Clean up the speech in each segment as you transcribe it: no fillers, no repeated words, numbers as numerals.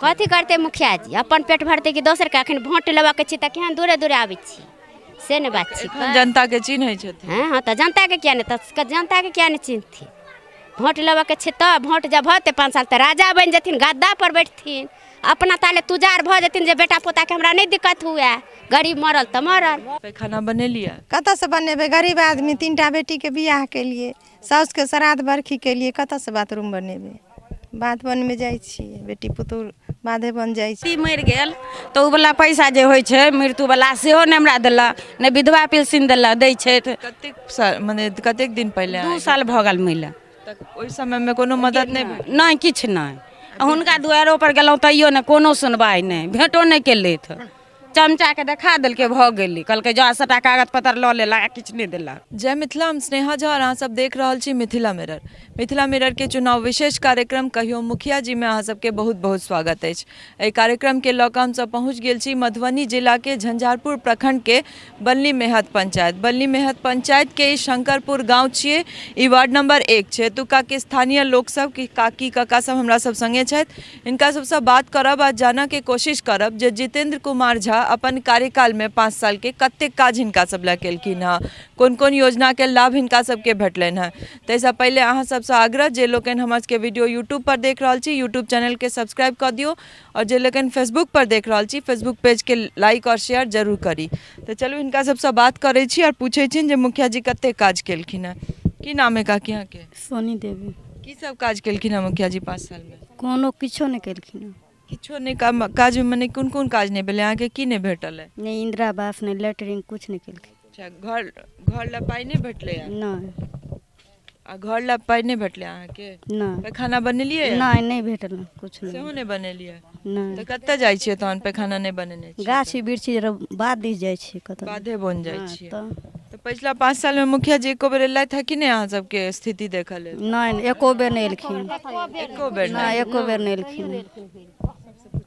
कथी करते मुखिया जी अपन पेट भरते कि दोसर के अखन वोट लेबा के छी त केहन दूरे दूरे आबै छी से ने बात छी जनता के चिन्ह छथिन। हां त जनता के किया ने त जनता के किया ने चिन्हथिन वोट लेबा के छी त वोट जब होते 5 साल त राजा बन जथिन गद्दा पर बैठथिन अपना ताले तुजार भ जथिन जे बेटा पोता के हमरा नहीं दिक्कत हुए गरीब मरल त मरल। पैखाना बनेलिए कत से बनेबे गरीब आदमी 3टा बेटी के बियाह के लिए साउस के श्राद्ध बरखी के लिए कत से बाथरूम बनेबे बात बन में जाई छी बेटी पुतौह बाधे बन जाई छी। मर गेल तो उ वाला पैसा जे होय छै मृत्यु वाला सेहो ने हमरा देला ने विधवा पेंशन देला दै छै कतेक साल माने कतेक दिन पहले 2 साल भ गेल मिला तक ओइ समय में कोनो मदद नहीं नहीं किछ नहीं हुनका दुआरो पर गेलौं तइयो ने कोनो सुनवाई नहीं भेंटो नहीं केलेथ चमचा के देखा देलके भ गेली कहलके जा सबटा कागज पत्र ल लेला किछ नहीं देला। जय मिथिला हम स्नेहा झा और अहाँ सब देख रहल छी मिथिला मिरर के चुनाव विशेष कार्यक्रम कहियो मुखिया जी में अहाँ सबके बहुत बहुत स्वागत अछि। एहि कार्यक्रम के लऽ कऽ हम सब पहुँच गेल छी मधुबनी जिला के झंझारपुर प्रखंड के बल्ली मेहत पंचायत के ई शंकरपुर गाँव छियै। ई वार्ड नंबर 1 छै। एतुका के स्थानीय लोक सब की काकी काका सब हमरा सब संगे छथि हिनका सबसँ बात करब आ जानऽ के कोशिश करब जे जितेंद्र कुमार झा अपन कार्यकाल में 5 साल के कतेक काज हिनका सब लए केलखिन हँ कोन कोन योजना के लाभ हिनका सबके भेटलनि हँ। ताहिसँ पहिले अहाँ सबसँ आग्रह जे लोकनि हमर सबके वीडियो यूट्यूब पर देख रहल छी यूट्यूब चैनल के सब्सक्राइब कर दियो और जे लोकनि फेसबुक पर देख रहल छी फेसबुक पेज के लाइक और शेयर जरूर करी। तो चलू हिनका सबसँ बात करै छी और पूछै छी जे मुखिया जी कतेक काज केलखिन हँ। की नाम है काकी यहाँ के? सोनी देवी। की सब काज केलखिन हँ मुखिया जी 5 साल में? कोनो किछो नहीं केलखिन किछो नहीं काज मने कोन कोन काज नहीं भेलै अहाँके की नहीं भेटल है? नहीं इंदिरा आवास नहीं लेटरिन कुछ नहीं केलखिन। अच्छा घर ला पाई नहीं भेटले है? नहीं आ घर ला पाई नहीं भेटले अहाँके? नहीं पैखाना बनेलिए? नहीं भेटल कुछ नहीं। सेहो नहीं बनेलिए? नहीं तो कत्ते जाइ छियै तहन पैखाना नहीं बनेने छियै? गाछी बिरछी बाद दिस जाइ छी कतौ बाधे बन जाइ हाँ, छियै। तो पिछला 5 साल में मुखिया जी एको बेर एलथि है कि नहीं अहाँ सबके स्थिति देखल है? नहीं एको बेर नहीं एलखिन। एको बेर नहीं एको बेर नहीं एलखिन।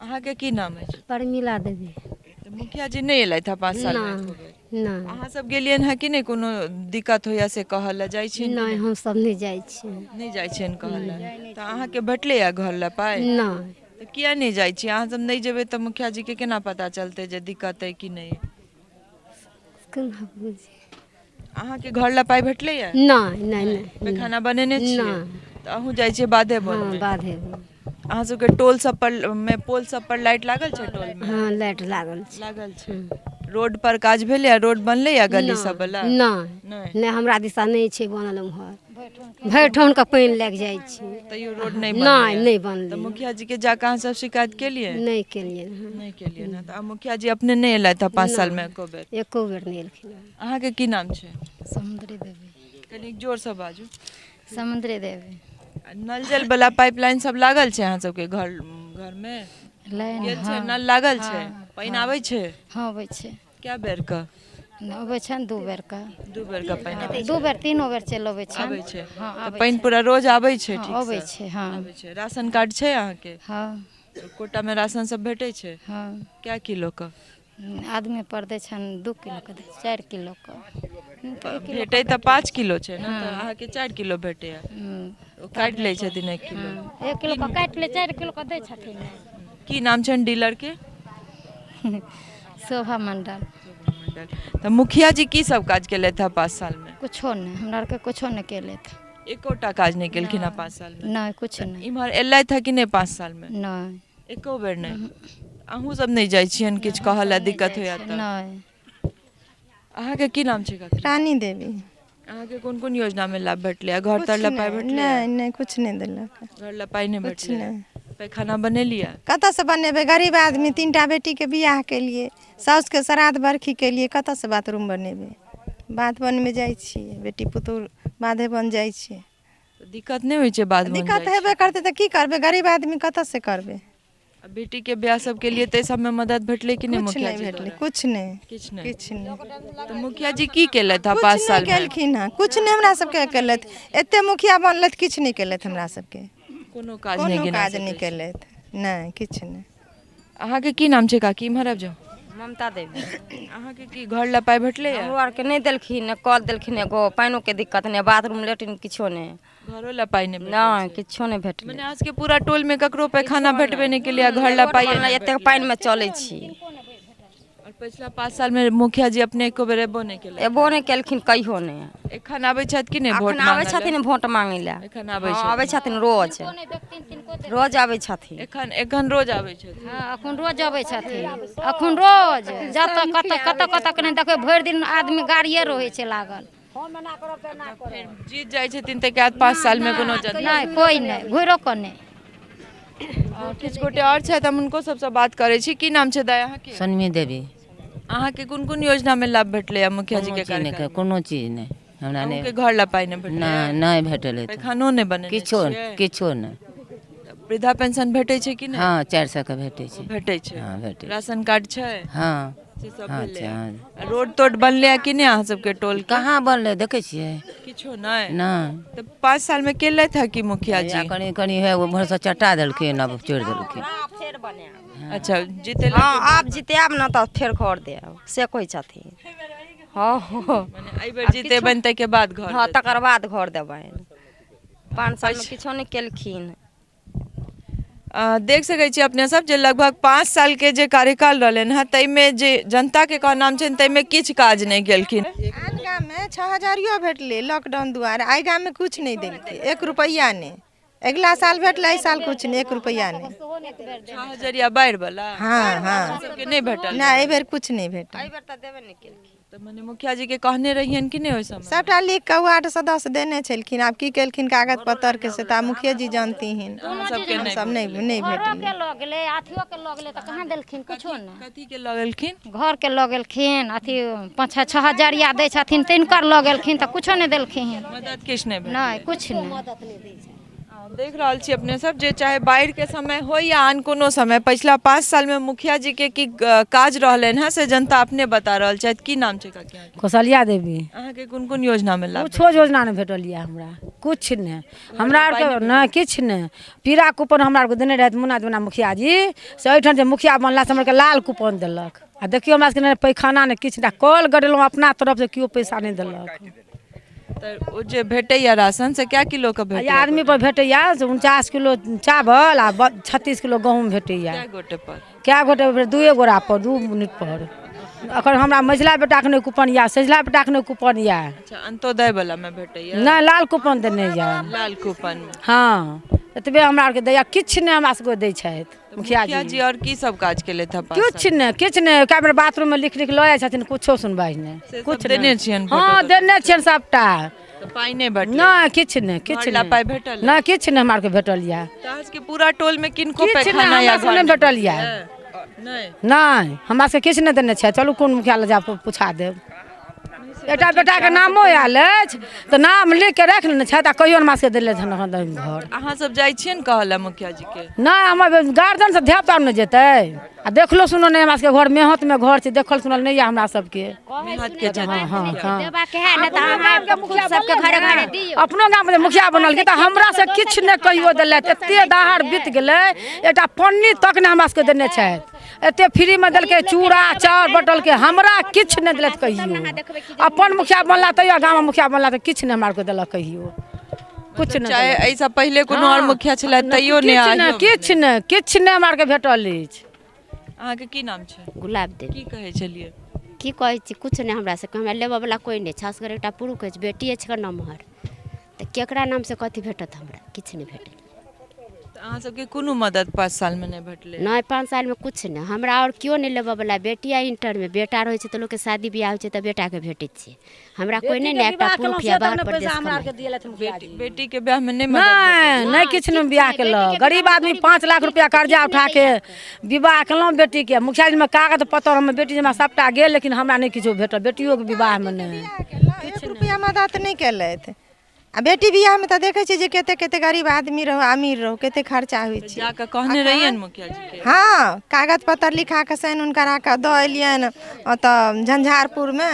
अहाँके की नाम है? परमिला देवी। तो मुखिया जी नहीं एलथि है 5 साल में एको बेर? नहीं अहाँ सब गेलियन है कि नहीं कोनो दिक्कत होया से कहल ला जाइ छी? नहीं हम सब नहीं जाई छी। नहीं जाइ छियन कहल ला। तो अहाँके भेटले है घर ला पाई? नहीं तो किया नहीं जाइ छी? अहाँ सब नहीं जेबे तो मुखिया जी के केना पता चलते जे दिक्कत है कि नहीं? केना बुझी अहाँ के घर ला पाई भेटले है? नहीं नहीं नहीं पैखाना बनेने छियै? नहीं। तो अहूँ जाइ छियै बाधे बन? हाँ बाधे अहाँ सबके टोल सब पर में पोल सब पर लाइट लागल छै टोल में? हाँ लाइट लागल छै। लागल छै। रोड पर काज भेलै रोड बनले या गली सब वाला? नहीं नहीं नहीं हमरा दिशा नहीं छै बनल उम्हर भैठन के पानी लग जाई छै। तैयो रोड नहीं नहीं बनलै? नहीं तो बनले मुखिया जी के जाके अहाँ सब शिकायत केलिए? नहीं केलिए हँ। नहीं केलिए ना। तो मुखिया जी अपने नहीं एलथि है 5 साल में एको बेर? एको बेर नहीं एलखिन। अहाँ के की नाम छै? समुद्री देवी। कनी जोर से बाजू। समुद्री देवी। नल जल वाला पाइपलाइन सब लागल छै अहाँ सबके घर में? लाइन गेल छै नल लागल छै? पानी आबै छै? हाँ अबै छै। क्या बेर का? अबै छै 2 बेर का। 2 बेर का पानी आबै 2 बेर 3 बेर चल अबै छै। आबै छै? हाँ तो आबै पानी पूरा रोज आबै छै ठीक से? अबै छै हाँ आबै छै। राशन कार्ड छै अहाँ के? हाँ कोटा में राशन सब भेटै छै? हाँ क्या किलो का? आदमी पर दै छन 2 किलो का 4 किलो का। भेटै तऽ 5 किलो छै ने तऽ अहाँ के 4 किलो भेटै है। ओ काट लै छथिन 1 किलो? 1 किलो का काट ले 4 किलो का दै छथिन। की नाम छन डीलर के? शोभा मंडल। तो मुखिया जी की सब काज केले था 5 साल में? कुछो नहीं हमरा के कुछो नहीं केले थे। एकोटा काज नहीं केलखिन 5 साल में? नहीं कुछ नहीं। इम्हर एलै था कि नहीं 5 साल में? नहीं एको बेर नहीं? अहूँ सब नहीं जाइ छियन किछ कहला दिक्कत होया त? नहीं अहाँ के की नाम छै काकी? रानी देवी। अहाँ के कोन कोन योजना में लाभ भेटले? घर तर ला पाई भेटले? नहीं नहीं कुछ नहीं देलक। घर ला पाई नहीं कुछ भेटले? नहीं। पैखाना बनेलिए? कत से बनेबे गरीब आदमी 3टा बेटी के बियाह के लिए साउस के श्राद्ध बरखी के लिए कत से बाथरूम बनेबे बात बन में जाई छी बेटी पुतौह बाधे बन जाई छी। दिक्कत नहीं होई छै बाद में? दिक्कत हेबे करते तो की करबे गरीब आदमी कत से करबे। बेटी के ब्याह सब के लिए ते सब में मदद भेटले कि नहीं कुछ मुखिया नहीं जी भेटले द्वारा? कुछ नहीं किछ नहीं? किछ नहीं। तो मुखिया जी की केले था 5 साल में? केलखिन हँ कुछ नहीं हमरा सबके केलत एते मुखिया बनलत किछ नहीं केलत हमरा सबके कोनो काज नहीं कोनो गिना काज सकै नहीं छी? केलत नहीं किछ नहीं। अहाँ के की नाम छै काकी इम्हर आबि जाओ। ममता देवी। अहाँ के की घर ला पाई भेटले हमरो आरके नहीं देलखिन, ने कल देलखिन, एगो पानिओ के दिक्कत नहीं, बाथरूम लेट्रिन किछो नहीं, घरो ला पाई नहीं नहीं किछो नहीं भेटले। मैंने आज के पूरा टोल में ककरो पैखाना भेटबे नहीं के लिए घर ला पाई एते पानि में चलै छी। और पिछला 5 साल में मुखिया जी अपने एको बेर एबो नहीं केले, एबो नहीं केलखिन कहियो नहीं। एखन आबै छथि कि नहीं वोट अखन आबै मांगै छथिन वोट मांगै लए, एखन आबै हाँ, छथि आबै छथिन रोज, रोज आबै छथिन। एखन रोज आबै छथि। हाँ अखन रोज अबै छथिन, अखन रोज जतऽ कतऽ के नहीं देखबै, भरि दिन आदमी गाड़िए रहै छै लागल। फिर जीत जाइ छथिन ते के बाद 5 साल में कोनो जनता नहीं कोई नहीं, घुरो को नहीं। किछु गोटे और छथि, हम हुनको सबसँ बात करै छी। की नाम छै दाय अहाँ के? सनमी देवी। अहाँ के कोन कोन योजना में लाभ भेटले या मुखिया जी के कार्यकाल? कोनो चीज नहीं हमरा अहूँ नहीं, के घर ला पाई नहीं भेटले? नहीं भेटल है। पैखानो नहीं बने किछो नहीं। वृद्धा पेंशन भेटै छै कि नहीं? हाँ 400 के भेटै छै। भेटै छै। हाँ भेटै। राशन कार्ड छै? हाँ से सब हाँ भेलै। हाँ। रोड तोड बनले है कि नहीं अहाँ सबके टोल के? कहाँ बनले देखे छियै? किछो नहीं। नहीं तो 5 साल में केले था कि मुखिया जी? कनी कनी है वो भर से चटा देलखिन, अब छोड़ देलखिन। अच्छा जीते हाँ आब जितेब न तऽ फेर घर देब से कहै छथिन। हाँ माने एहि बेर जीते बनते के बाद घर हाँ देतै। तकर बाद घर देबनि। 5 साल में किछो नहीं केलखिन। देख सकै छी अपने सब जे लगभग 5 साल के जे कार्यकाल रहलन है तै में जे जनता के का नाम छै तै में किछ काज नहीं केलखिन। आन गाम में 6000 भेटले लॉकडाउन दुआरे, आई गाम में कुछ नहीं देलकै, 1 रुपया नहीं। अगला साल भेटले, इस साल कुछ नहीं, 1 रुपया नहीं। 6000 बाढ़ वाला हाँ हाँ सबके नहीं भेटल। ना एहि बेर कुछ नहीं भेटल। एहि बेर तऽ देबे नहीं केलखिन। तो माने मुखिया जी के कहने रहियन कि नहीं ओइ समय? सबटा लिख के वार्ड सदस्य देने छलखिन, आब की केलखिन कागज पत्तर के से तऽ मुखिया जी जानती हैं। सबके नहीं सब नहीं भेटल। के लऽ गेलै, अथियो के लऽ गेलै तऽ कहाँ देलखिन कुछो नहीं। कथी के लगलखिन? घर के लऽ गेलखिन, अथी 5-6 हजारिया दै छथिन तिनकर लऽ गेलखिन तऽ कुछो नहीं देलखिन। मदद किछ नहीं भेटल। नहीं कुछ नहीं। देख रहल छी अपने सब जे चाहे बाढ़ के समय हो या आन कोनो समय, पिछला 5 साल में मुखिया जी के की काज रहलन है से जनता अपने बता रहल छथि। की नाम छै काकी अहाँ के? कौशल्या देवी। अहाँ के कोन कोन योजना में लाभ? कुछो योजना नहीं भेटल यऽ हमरा, कुछ नहीं हमरा आरके नहीं, किछ नहीं। पीरा कूपन हमरा आरके देने रहथि मुन्ना मुखिया जी, से एहिठाम जे मुखिया बनला से हमरा लाल कूपन देलक। आ देखियो हमरा सबके पैखाना नहीं किछ नहीं, कल गड़ेलहुँ अपना तरफ से केओ पैसा नहीं देलक। तो ओ जे भेटैया राशन से क्या किलो के आ भेटैया? आदमी पर भेटैया 49 किलो चावल आ 36 किलो गहूँम भेटैया। क्या गोटे पर? कए गोटे 2 गोरा पर 2 यूनिट पर। अखन हमरा मझिला बेटा के नहीं कूपन या, सझिला बेटा के नहीं कूपन या। अच्छा अंत्योदय वाला में भेटैया? नहीं लाल कूपन देने या। लाल कूपन में। हाँ एतबे हमरा आरके दैया, किछ नहीं हमरा सबके दै छथि मुखिया मुखिया जी। जी और की सब काज केले था? किछ नहीं किछ नहीं, कए बेर बाथरूम में लिख लिख लऽ जाइ छथिन, कुछो सुनवाई नहीं। कुछ देने नहीं। छियन? हाँ देने छियन सबटा। तो पाई नहीं भेटल? नहीं किछ नहीं, किछ घर ला नहीं पाई भेटल? नहीं, किछ नहीं हमरा आरके भेटल या। आज के पूरा टोल में किनको किछ नहीं पैखाना या हमरा सबके नहीं घर भेटल या। नहीं? नहीं हमरा सबके किछ नहीं देने छै। चलू कोन मुखिया लग जा पूछा देब। एकटा बेटा के नामो आयल अछि तऽ नाम लिख के राखि लेने छथि, आ कहियो हमरा सबके देले छन घर। अहाँ सब जाइ छियन कहला मुखिया जी के? नहीं हमर गार्जियन से ध्यान तार नहीं जेतै। आ देखलो सुनो नहीं हमरा सबके घर मेहत में घर छै, देखल सुनल नहीं या हमरा सबके। मेहनत के जगह। हाँ हाँ हाँ। देबा के है ने तऽ अहाँ खुद सबके घरे घरे दियौ। अपनो गाँव में मुखिया बनल के तऽ हमरा से किछ नहीं कहियो देलथि। एते दहाड़ बीत गेलै, एकटा पन्नी तक नहीं हमरा सबके देने छथि। एते फ्री में देलकै चूड़ा चाउर बटल के, हमरा किछ नहीं देलथि कहियो। अपन मुखिया बनला तैयो गाँव में मुखिया बनला तऽ किछ नहीं हमरा आरके देलक कहियो, कुछ नहीं। चाहे ऐसा पहले कोनो और मुखिया छलै तैयो नहीं आइयो? किछ नहीं किछ नहीं हमरा आरके भेटल अछि। अहाँ के की नाम छै? गुलाब देवी। की कहै छलिए? की कहै छी, कुछ नहीं हमरा सबके, हमरा लेबऽ वाला कोई नहीं। खास कर एकटा पुरुष अछि, बेटी अछि नमहर, तऽ केकरा नाम से कथी भेटत? हमरा किछ नहीं भेटल। अहाँ सबके कोनो मदद 5 साल में नहीं भेटले? नहीं 5 साल में कुछ नहीं हमरा और क्यों नहीं लेबऽ वाला। बेटी आ इंटर में, बेटा रहे छै तऽ लोग के शादी बियाह होइ छै तऽ बेटा के भेटै छै। हमरा कोई नहीं एकटा पुरुष या बाहर प्रदेश के। बेटी के ब्याह में नहीं मदद? नहीं नहीं किछ नहीं बियाह केलक। गरीब आदमी 5 लाख रुपया कर्जा उठा के विवाह केलहुँ बेटी के। मुखिया जी में कागज पत्तर हम बेटी जी में सबटा गेल, लेकिन हमरा नहीं किछो भेटल। बेटियो के विवाह में नहीं 1 रुपया मदद नहीं केलथि। आ बेटी बियाह में तऽ देखै छी जे कते कते गरीब आदमी रहो अमीर रहो कते खर्चा होइ छै। जाके कहने रहियन मुखिया जी के? हाँ कागज पत्तर लिखा के साइन उनकरा के दऽ एलियन तऽ झंझारपुर में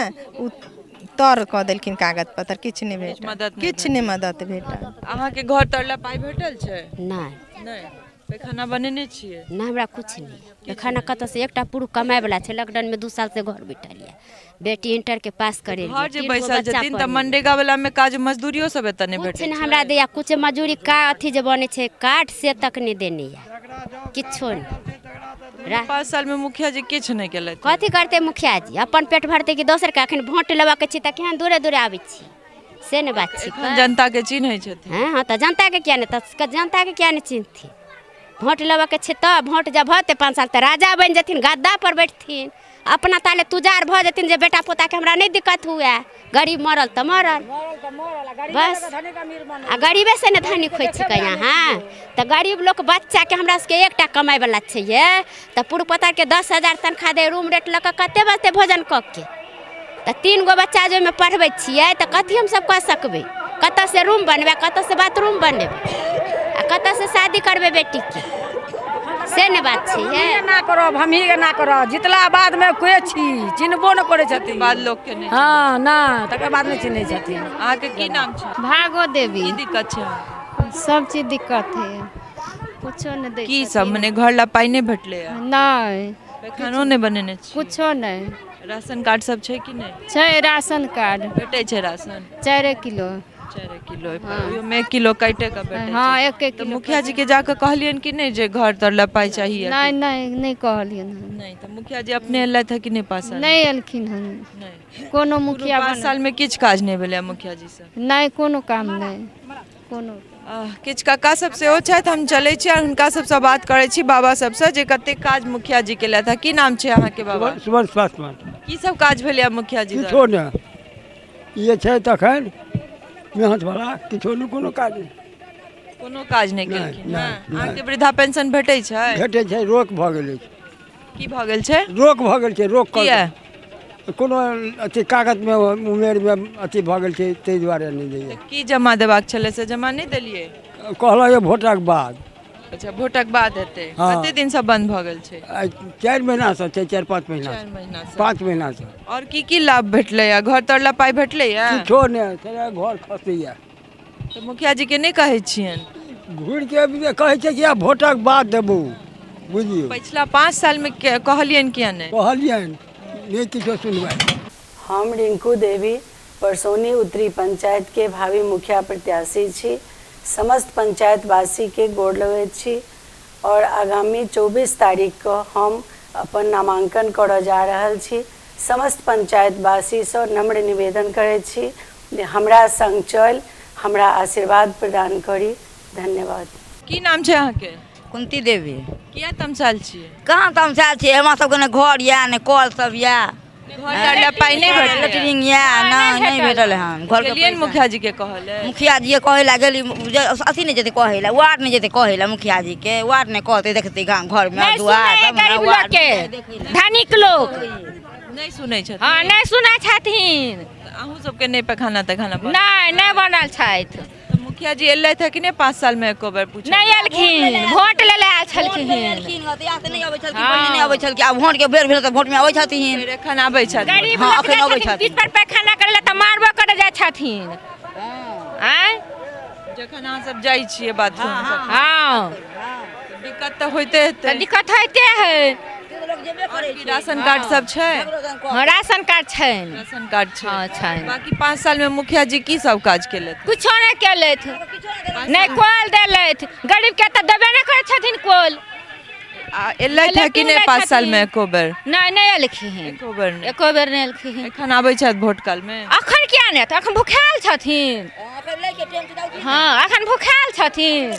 तर कऽ देलखिन कागज पत्तर, किछ नहीं भेटल। मदद नहीं किछ नहीं मदद भेटल। अहाँ के घर तरला पाई भेटल छै? नहीं नहीं। पैखाना बनेने छियै? ना हमरा कुछ नहीं खाना कतऽ से एकटा पुरुष कमाए वाला छै लॉकडाउन में 2 साल से घर बैठल है बेटी इंटर के पास करे घर जे बैसल छथिन तऽ मनरेगा वाला में काज मजदूरियो सब एतऽ नहि कुछ भेटै नहीं हमरा दैया कुछ मजूरी का अथी जे बने छै काट से तक नहीं देने है किछो नहीं 5 साल में मुखिया जी किछु नहीं केलथि। कथी करते मुखिया जी अपन पेट भरते कि दोसर के अखन वोट लेबा के छी त केहन दूरे दूरे आबै छी से ने बात छी जनता के चिन्है छथिन। हाँ तो जनता के क्या नहीं जनता के क्या नहीं चिन्हथिन वोट लेबा के छै तब वोट जब होते 5 साल त राजा बन जथिन गद्दा पर बैठथिन अपना ताले तुजार भ जथिन जे बेटा पोता के हमरा नहीं दिक्कत हुए गरीब मरल त मरल बस आ गरीबे से ने धनी खोइ छिकै यहाँ त गरीब लोग बच्चा के हमरा सबके एकटा कमाई वाला छै ये त पुर पोता के 10,000 तनखा दे रूम रेट लक कते बचते भोजन क के त 3 गो बच्चा जो में पढ़बै छियै त कथी हम सब कह सकबै कतऽ से रूम बनबे कतऽ से बाथरूम बनेबै आ कतऽ से शादी करबे बेटी के से ने बात छै ये ना करब हमही के ना करब जितला बाद में कोई छी चिन्हबो न करे छथिन बाद लोग के नहीं। हाँ ना तकर बाद नहीं चिन्है छथिन। अहाँ के की नाम छै? भागो देवी की दिक्कत छै? सब चीज दिक्कत है कुछो नहीं दे की सब मने घर ला पाई नहीं भेटले है? नहीं पैखानो नहीं बनेने छी? कुछो नहीं राशन कार्ड सब छै कि नहीं? छै राशन कार्ड भेटै छै राशन 4 किलो 4 किलो ओहिमे 1 किलो काटे का भेटै हाँ छै। 1 तो किलो मुखिया जी के जाके कहलियन कि नहीं जे घर तर ला पाई चाहिए? नहीं नहीं नहीं कहलियन नहीं तो मुखिया जी अपने एलथि है कि नहीं पास? नहीं एलखिन हन नहीं कोनो मुखिया 5 साल में किछ काज नहीं भेलै मुखिया जी से? नहीं कोनो काम नहीं कोनो किछ काका सब सेहो छथि हम चलै छी और हुनका सबसँ बात करै छी बाबा सबसँ जे कते काज मुखिया जी केलथि है। की नाम छै अहाँके बाबा? सुमन पासवान। की सब काज भेलै मुखिया जी द्वारा? किछो नहि ये छै तखन मेहनत वाला किछो नहि कोनो काज नहि कोनो काज नहीं केलखिन। नहीं, नहीं। अहाँके वृद्धा पेंशन भेटै छै? भेटै छै रोक भऽ गेलै की भऽ गेल छै? रोक भऽ गेल छै रोक किया? कोनो अथी कागजमे उमेरमे अथी भऽ गेल छै ताहि दुआरे नहि दैए। की जमा देबाक छलै से जमा नहीं देलियै? कहलक भोटक बाद। अच्छा भोटक बाद हेतै। हाँ। कते दिन से बंद भऽ गेल छै? 4 महीनासँ छै 4-5 महीना 4 महीना से। 5 महीनासँ और की लाभ भेटलै है? घर तर ला पाई भेटलै है? किछो नहि सारा घर खसैए। तो मुखिया जी के नहीं कहै छियन? घुरिके कहै छै कि आब भोटक बाद देबू बुझियौ। पिछला 5 साल में कहलियन किया नहीं? कहलियनि नहीं किछो सुनवाई। हम रिंकू देवी परसौनी उत्तरी पंचायत के भावी मुखिया प्रत्याशी छी। समस्त पंचायतवासी के गोर लगैत छी और आगामी 24 तारीख को हम अपन नामांकन करऽ जा रहल छी। समस्त पंचायतवासी से नम्र निवेदन करैत छी जे हमरा संग चल हमरा आशीर्वाद प्रदान करी। धन्यवाद। की नाम छै अहाँके? कुंती देवी। किया तमसाल छियै? कहाँ तमसाल छियै हमरा सबके ने घर या ने कल सब या घर तर ला पाई नहीं भेटलै? लेटरिंग या नहीं भेटल हन घर के गेलियन मुखिया जी के कहले? मुखिया जी कहे ला गेली अथी नहीं जेते कहे ला वार्ड नहीं जेते कहे ला मुखिया जी के वार्ड नहीं कहते देखते गांव घर में दुआर धनिक लोग नहीं सुनै छथिन? हाँ नहीं सुनै छथिन अहूँ सबके नहीं पैखाना तैखाना बनल? नहीं नहीं बनल छथि तो मुखिया जी एलथि है कि नहीं 5 साल में एको बेर पूछे? नहीं एलखिन वोट ले ले आयल छलखिन नहीं अबै छलखिन पहिले नहीं अबै छलखिन आब वोट के बेर भेल त वोट में अबै छथिन फिर एखन आबै छथिन? गरीब हाँ, लोग अखन अबै छथिन, छथिन। बीच पर पैखाना करे त मारबो करे जाय छथिन आय जखन अहाँ सब जाइ छियै बाथरूम सब हाँ दिक्कत तो होते तो हेतै? दिक्कत होते है और की राशन कार्ड सब छै? हाँ, राशन कार्ड छनि राशन कार्ड छै। हाँ छनि बाकी 5 साल में मुखिया जी की सब काज केलथि? कुछो नहीं केलथि नहीं कोल देलथि गरीब के तो देबे नहीं करे छथिन कोल एलथि है कि नहीं 5 साल में एको बेर? नहीं नहीं एलखिन एको बेर नहीं। एको बेर नहीं एलखिन एखन आबै छथि वोट काल में? अखन किया नहीं तो अखन भुखायल छथिन हाँ अखन भुखायल छथिन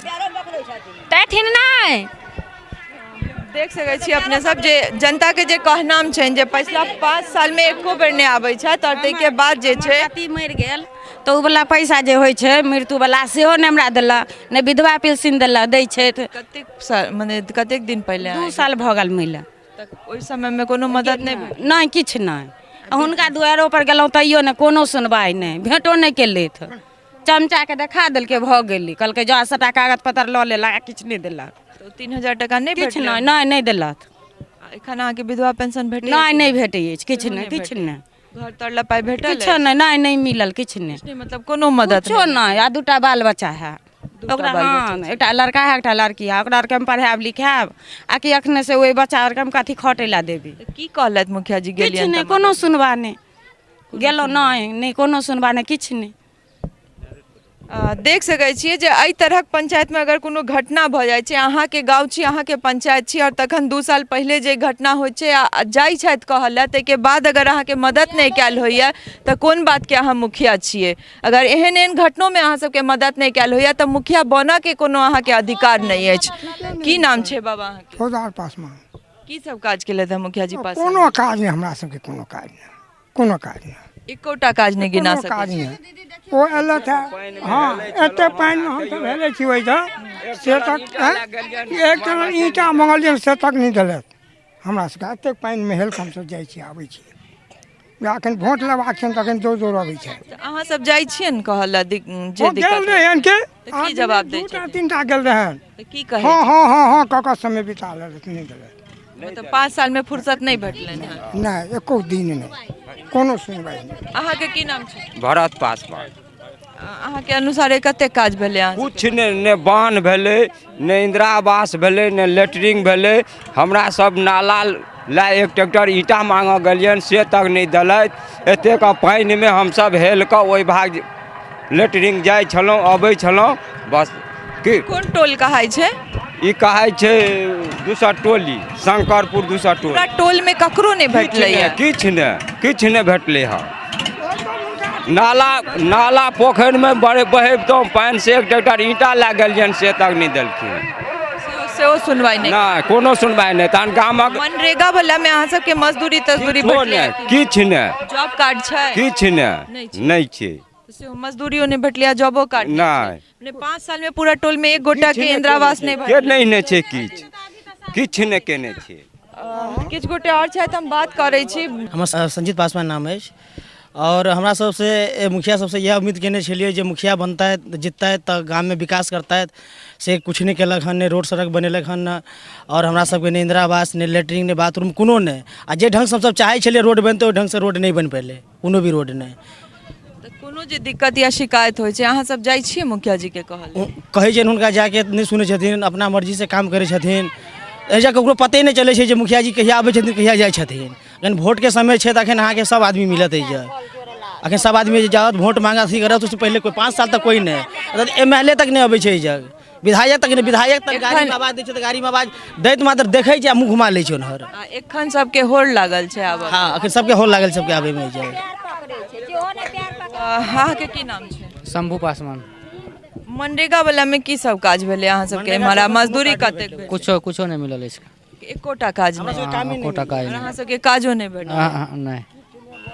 तथिन नहीं देख सकै छी अपने सब जे जनता के जे कहनाम छनि जे पिछला 5 साल में एको बेर नहीं आबै छथि और ताहि के बाद जे छै पति मरि गेल तऽ उ वाला पैसा जे होइ छै मृत्यु वाला सेहो नहि हमरा देला नहि विधवा पेंशन देला दै छै कतेक साल माने कतेक दिन पहले 2 साल भऽ गेल महिला तक ओहि समय में कोनो मदद नहीं भेल? नहीं किछु नहीं हुनका दुआरो पर गेलहुँ तैयो नहि कोनो सुनवाई नहीं भेंटो नहीं केलथि चमचा के देखा देलकै भऽ गेली कहलकै जा सबटा कागज पत्तर लऽ लेला किछु नहि देलक तो 3000 टका नहीं किछु भेटलै? नहीं नहीं देलक एखन अहाँके विधवा पेंशन भेटै? नहीं नहीं भेटै अछि किछु नहीं किछु नहीं घर तर ला पाई भेटल? किछु नहीं नहीं नहीं मिलल किछु नहीं नहीं मतलब कोनो मदद किछो नहीं आ 2टा बाल बच्चा है ओकरा हाँ एकटा लड़का है एकटा लड़की है ओकरा आरके पढ़ाएब लिखाएब आ कि अखने से ओहि बच्चा आरके हम कथी खटे ला देबी की कहलथि मुखिया जी किछु गेलियनि नहि तऽ कोनो सुनबा नहि गेलहुँ नहि कोनो सुनबा नहि किछु नहि देख सकै छियै जे एहि तरहक पंचायतमे अगर कोनो घटना भऽ जाइ छै अहाँके गाँव छी अहाँके पंचायत छी और तखन 2 साल पहिले जे घटना होइ छै आ जाइ छथि कहऽ लए ताहिके बाद अगर अहाँके मदद नहि कयल होइए तऽ कोन बातके अहाँ मुखिया छियै अगर एहन एहन घटनोमे अहाँ सबके मदद नहि कयल होइए तऽ मुखिया बनऽके कोनो अहाँके अधिकार नहि अछि की नाम छै बाबा अहाँके ठोदार पासवान की सब काज केलथि हैं मुखिया जी पास कोनो काज नहीं हमरा सबके कोनो काज नहीं एकोटा काज नहि गिना कोनो काज सकै नहीं ओ एलथ है हाँ एते पानि में हम सब हेले छी ओइठाम से तक एक टन ईंटा मंगलियन से तक नहीं देलक हमरा सबके एते पानि में हेल के हम सब जाइ छी आबै छी जखन वोट लेबाक छनि तखन जोर अबै छै अहाँ सब जाइ छियनि कहऽ लए जे गेल दिक्कत रहन के की जवाब दै छै 2-3टा गेल रहन की कहे हाँ हाँ हाँ हाँ कका समय बिता लेलक नहीं देलक मतलब 5 साल में फुर्सत नहीं भेटलनि हैं नहीं एको दिन नहीं कोनो सुनवाई नहीं अहाँके की नाम छै भरत पासवान अहाँके अनुसार कते काज भेलै अहाँ कुछ ने बांध भेलै ने इंदिरा आवास भेलै ने लेटरिंग भेलै हमरा सब नाला ला एक ट्रैक्टर ईंटा मांगऽ गेलियन से तक नहीं देलथि एतेक पानि में हमसब हेल कऽ ओहि भाग लेटरिंग जाइ छलहुँ अबै छलहुँ बस की कोन टोल कहाइ छै ई कहै छै दूसर टोली शंकरपुर दूसर टोली पूरा टोल में ककरो नहीं भेटलैया किछु नहि भेटलै हँ नाला पोखरि में बहेबतहुँ पानि से एक ट्रैक्टर ईंटा लए गेलियन से तक नहीं देलखिन सेहो सुनवाई नहीं नहीं कोनो सुनवाई नहीं तहन गामक मनरेगा वाला में अहाँ सबके मजदूरी तजदूरी भेटलै किछु नहि जॉब कार्ड छै किछु नहीं छै सेहो मजदूरियो नहीं भेटलै जॉबो कार्ड नहीं 5 साल में पूरा टोल में एक गोटा के इंदिरा आवास नहीं भेटलै नहीं छै किछु नहि केने छै किछु गोटे और छथि हम बात करै छी हमर संजीत पासवान नाम अछि और हमरा सबसे मुखिया सबसे यह उम्मीद केने छलियै जे मुखिया बनता है जीतता है तो गाँव में विकास करता है से कुछ नहीं केलक हन ने रोड सड़क बनेलक हन और हमरा सबके ने इंदिरा आवास ने लेटरिंग ने बाथरूम कोनो नहीं आ जे ढंग से हमसब चाहै छलियै रोड बनतै ओहि ढंग से रोड नहीं बन पयलै कोनो भी रोड नहीं कोनो जे दिक्कत या शिकायत होइ छै अहाँ सब जाइ छियै मुखिया जी के कहै छै हुनका जाके नहीं सुनै छथिन अपना मर्जी से काम करै छथिन एहिजा ककरो पते नहीं चलै छै जे मुखिया जी कहिया आबै छथिन कहिया जाइ छथिन अखन वोट के समय छै तखन अहाँके सब आदमी मिलत एहिजा अखन सब आदमी जाओ वोट मांगा अथी करत उससे पहले कोई 5 साल तक कोई नहीं MLA तक नहीं अबै छै एहिजा विधायक तक गाड़ी में आवाज दै छै तऽ गाड़ी में आवाज दैत मात्र देखै छै आ मुँह घुमा लै छै उन्हर एखन सबके होड़ लागल छै आब हाँ एखन सबके होड़ लागल सबके आबै में एहिजा अहाँके की नाम छै शंभू पासवान मनरेगा वाला में की सब काज भेलै अहाँ सबके हमारा मजदूरी कतेक भेल कुछो नहीं मिलल अछि एकोटा काज नहीं एकोटा काज अहाँ सबके काजो नहीं भेटल नहीं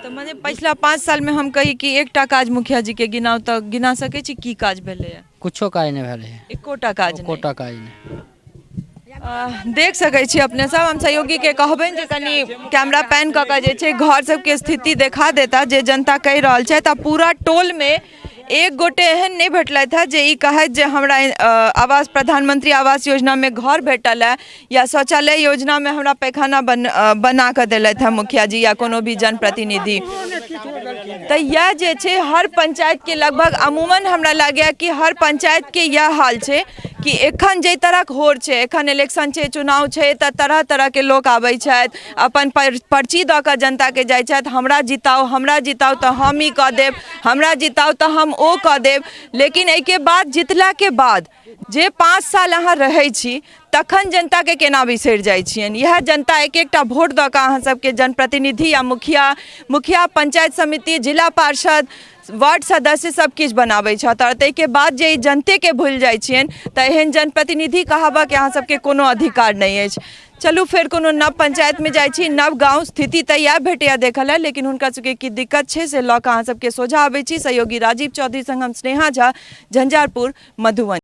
तो माने पिछला 5 साल में हम कही कि एकटा काज मुखिया जी के गिनाउ तो गिना सकै छी की काज भेलै कुछो काज नहीं भेलै एकोटा काज नहीं एकोटा काज नहीं देख सकै छी अपने सब हम सहयोगी के कहबनि जे कनी कैमरा पैन कऽ के जे छै घर सबके स्थिति देखा देता जे जनता कहि रहल छै तऽ पूरा टोल में एक गोटे एहन नहीं भेटलथि है जे ई कहैत जे हमरा आवास प्रधानमंत्री आवास योजना में घर भेटल है या शौचालय योजना में हमरा पैखाना बना कऽ देलथि है मुखिया जी या कोनो भी जनप्रतिनिधि तो यह जे छै हर पंचायत के लगभग अमूमन हमरा लागैया कि हर पंचायत के यह हाल छै कि एखन जे तरह होड़ छै एखन इलेक्शन छै चुनाव छै तऽ तरह तरह के लोक आबै छथि अपन पर्ची दऽ कऽ जनता के जाइ छथि हमरा जिताउ तऽ हम ई कऽ देब हमरा जिताउ तऽ हम ओ कऽ देब लेकिन एहिके बाद जितला के बाद जे 5 साल अहाँ रहै छी तखन जनता के केना बिसरि जाइ छियनि यह जनता एक एकटा वोट दऽ कऽ अहाँ सबके जनप्रतिनिधि या मुखिया पंचायत समिति जिला पार्षद वार्ड सदस्य सब किछु बनाबै छथि और ताहिके बाद जे जनते के भूलि जाइ छियनि तऽ एहन जनप्रतिनिधि कहबऽ के अहाँ सबके कोनो अधिकार नहीं अछि चलू फेर कोनो नव पंचायत में जाइ छी नव गाँव स्थिति तऽ इएह भेटैया देखल है लेकिन हुनका सबके की दिक्कत छै से लऽ कऽ अहाँ सबके सोझा आबै छी सहयोगी राजीव चौधरी संग हम स्नेहा झा झंझारपुर मधुबनी।